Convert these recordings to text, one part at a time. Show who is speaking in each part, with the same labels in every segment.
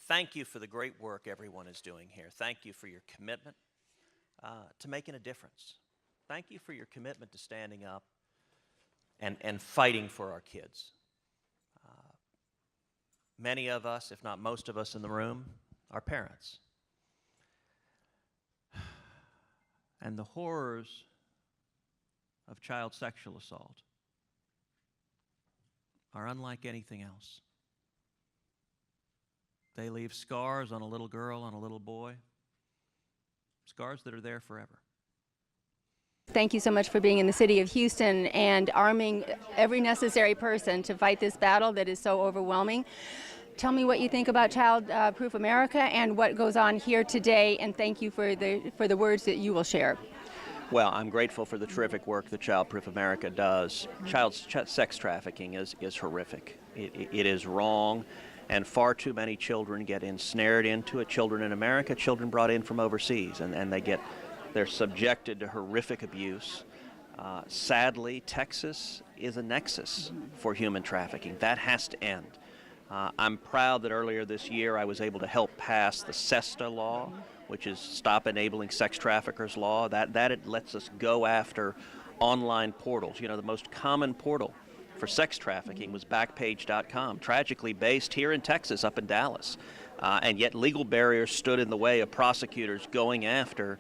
Speaker 1: Thank you for the great work everyone is doing here. Thank you for your commitment to making a difference. Thank you for your commitment to standing up and fighting for our kids. Many of us, if not most of us in the room, are parents. And the horrors of child sexual assault are unlike anything else. They leave scars on a little girl, on a little boy, scars that are there forever.
Speaker 2: Thank you so much for being in the city of Houston and arming every necessary person to fight this battle that is so overwhelming. Tell me what you think about Childproof America and what goes on here today, and thank you for the words that you will share.
Speaker 1: Well, I'm grateful for the terrific work that Childproof America does. Child sex trafficking is horrific. It is wrong, and far too many children get ensnared into it. Children in America, children brought in from overseas, and they're subjected to horrific abuse. Sadly, Texas is a nexus for human trafficking. That has to end. I'm proud that earlier this year I was able to help pass the SESTA law, which is Stop Enabling Sex Traffickers law. That it lets us go after online portals. You know, the most common portal for sex trafficking was Backpage.com, tragically based here in Texas, up in Dallas. And yet legal barriers stood in the way of prosecutors going after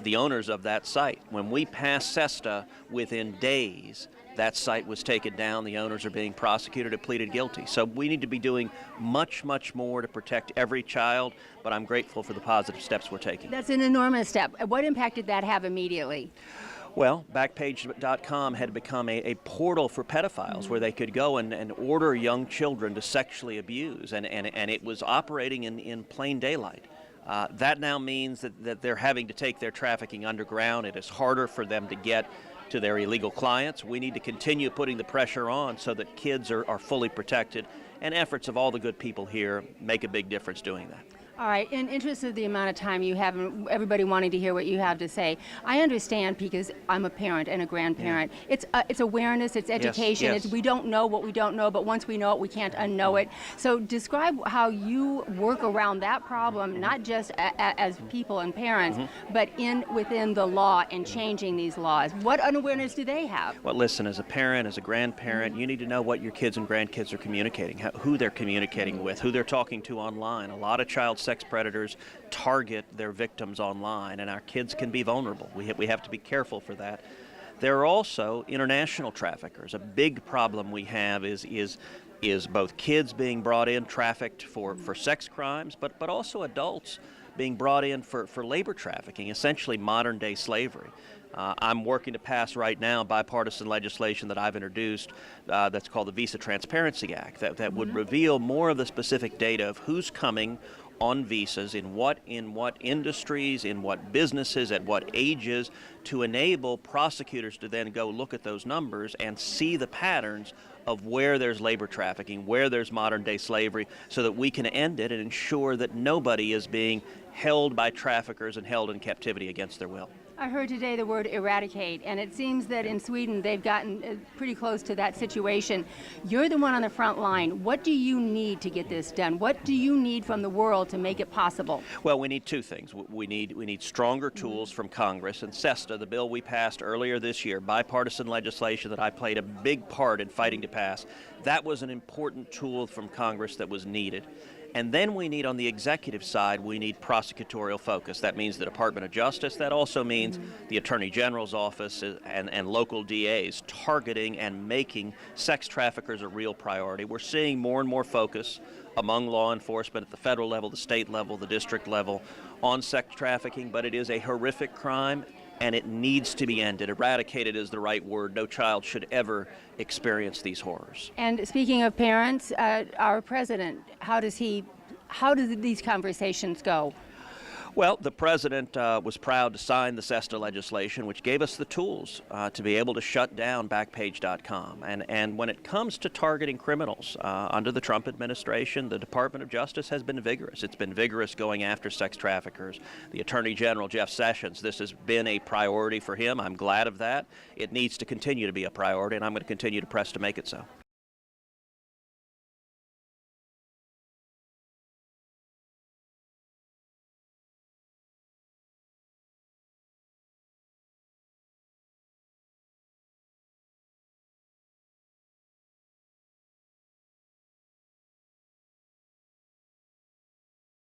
Speaker 1: the owners of that site. When we passed SESTA, within days, that site was taken down. The owners are being prosecuted and pleaded guilty. So we need to be doing much, much more to protect every child, but I'm grateful for the positive steps we're taking.
Speaker 2: That's an enormous step. What impact did that have immediately?
Speaker 1: Well, Backpage.com had become a portal for pedophiles where they could go and order young children to sexually abuse, and it was operating in plain daylight. That now means that they're having to take their trafficking underground. It is harder for them to get to their illegal clients. We need to continue putting the pressure on so that kids are fully protected, and efforts of all the good people here make a big difference doing that.
Speaker 2: All right, in interest of the amount of time you have and everybody wanting to hear what you have to say, I understand because I'm a parent and a grandparent. Yeah. It's awareness, it's education.
Speaker 1: Yes.
Speaker 2: We don't know what we don't know, but once we know it, we can't unknow it. So describe how you work around that problem, not just as people and parents, but within the law and changing these laws. What unawareness do they have?
Speaker 1: Well, listen, as a parent, as a grandparent, you need to know what your kids and grandkids are communicating, who they're communicating with, who they're talking to online. A lot of child sex predators target their victims online, and our kids can be vulnerable. We have to be careful for that. There are also international traffickers. A big problem we have is both kids being brought in, trafficked for sex crimes, but also adults being brought in for labor trafficking, essentially modern-day slavery. I'm working to pass right now bipartisan legislation that I've introduced that's called the Visa Transparency Act that would reveal more of the specific data of who's coming on visas, in what industries, in what businesses, at what ages, to enable prosecutors to then go look at those numbers and see the patterns of where there's labor trafficking, where there's modern-day slavery, so that we can end it and ensure that nobody is being held by traffickers and held in captivity against their will.
Speaker 2: I heard today the word eradicate, and it seems that in Sweden they've gotten pretty close to that situation. You're the one on the front line. What do you need to get this done? What do you need from the world to make it possible?
Speaker 1: Well, we need two things. We need stronger tools from Congress, and SESTA, the bill we passed earlier this year, bipartisan legislation that I played a big part in fighting to pass, that was an important tool from Congress that was needed. And then we need, on the executive side, we need prosecutorial focus. That means the Department of Justice. That also means the Attorney General's office and local DAs targeting and making sex traffickers a real priority. We're seeing more and more focus among law enforcement at the federal level, the state level, the district level on sex trafficking, but it is a horrific crime, and it needs to be ended. Eradicated is the right word. No child should ever experience these horrors.
Speaker 2: And speaking of parents, our president, how do these conversations go?
Speaker 1: Well, the president was proud to sign the SESTA legislation, which gave us the tools to be able to shut down Backpage.com. And when it comes to targeting criminals under the Trump administration, the Department of Justice has been vigorous. It's been vigorous going after sex traffickers. The Attorney General, Jeff Sessions, this has been a priority for him. I'm glad of that. It needs to continue to be a priority, and I'm going to continue to press to make it so.